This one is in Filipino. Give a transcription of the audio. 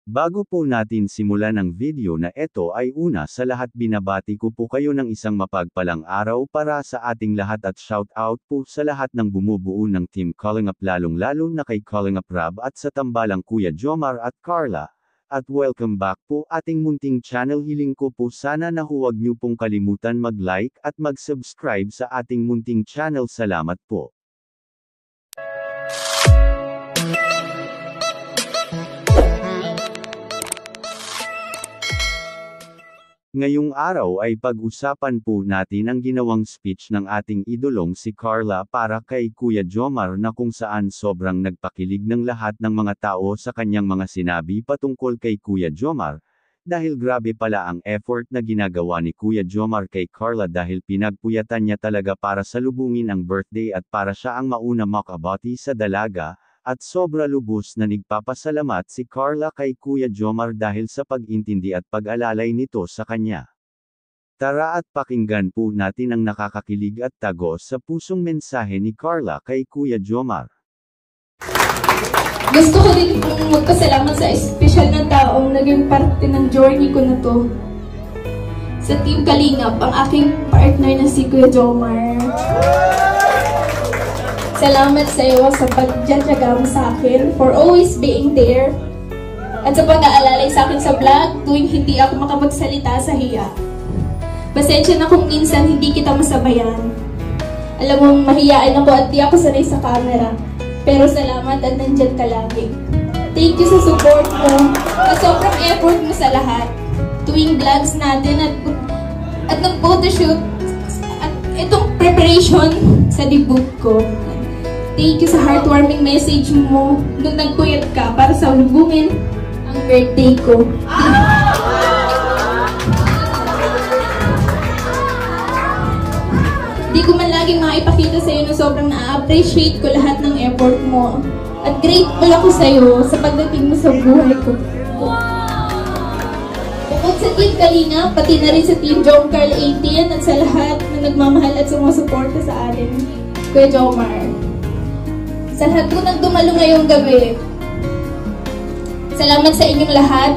Bago po natin simulan ang video na ito ay una sa lahat binabati ko po kayo ng isang mapagpalang araw para sa ating lahat at shout out po sa lahat ng bumubuo ng Team Calling Up lalong-lalo na kay Calling Up Rab at sa tambalang Kuya Jomar at Carla. At welcome back po ating munting channel. Hiling ko po sana na huwag niyo pong kalimutan mag-like at mag-subscribe sa ating munting channel. Salamat po. Ngayong araw ay pag-usapan po natin ang ginawang speech ng ating idolong si Carla para kay Kuya Jomar na kung saan sobrang nagpakilig ng lahat ng mga tao sa kanyang mga sinabi patungkol kay Kuya Jomar, dahil grabe pala ang effort na ginagawa ni Kuya Jomar kay Carla dahil pinagpuyatan niya talaga para salubungin ang birthday at para siya ang mauna makabati sa dalaga. At sobra lubos na nagpapasalamat si Carla kay Kuya Jomar dahil sa pag-intindi at pag-alalay nito sa kanya. Tara at pakinggan po natin ang nakakakilig at tagos sa pusong mensahe ni Carla kay Kuya Jomar. Gusto ko din magpasalamat sa espesyal na taong naging parte ng journey ko na to. Sa Team Kalingap, ang aking partner na si Kuya Jomar. Salamat sa iyo sa pagdyadyagam sa akin, for always being there, at sa pag-aalalay sa akin sa vlog tuwing hindi ako makapagsalita sa hiya. Pasensya na kung minsan hindi kita masabayan. Alam mo, mahiyaan ako at di ako sanay sa camera. Pero salamat at nandyan ka lagi. Thank you sa support mo, sa sobrang effort mo sa lahat. Tuwing vlogs natin at nag-photoshoot, at itong preparation sa debut ko. Thank you sa heartwarming message mo nung nagpuyat ka para sa ulubungin ang birthday ko. Di ko man laging maipakita sa iyo na sobrang na-appreciate ko lahat ng effort mo. At grateful ako sa iyo sa pagdating mo sa buhay ko. Bukod sa Team Kalinga, pati na rin sa Team Jomcar 18 at sa lahat na nagmamahal at sumusuporta sa atin, Kuya Jomar. Sa lahat po nang dumalo ngayong gabi, salamat sa inyong lahat.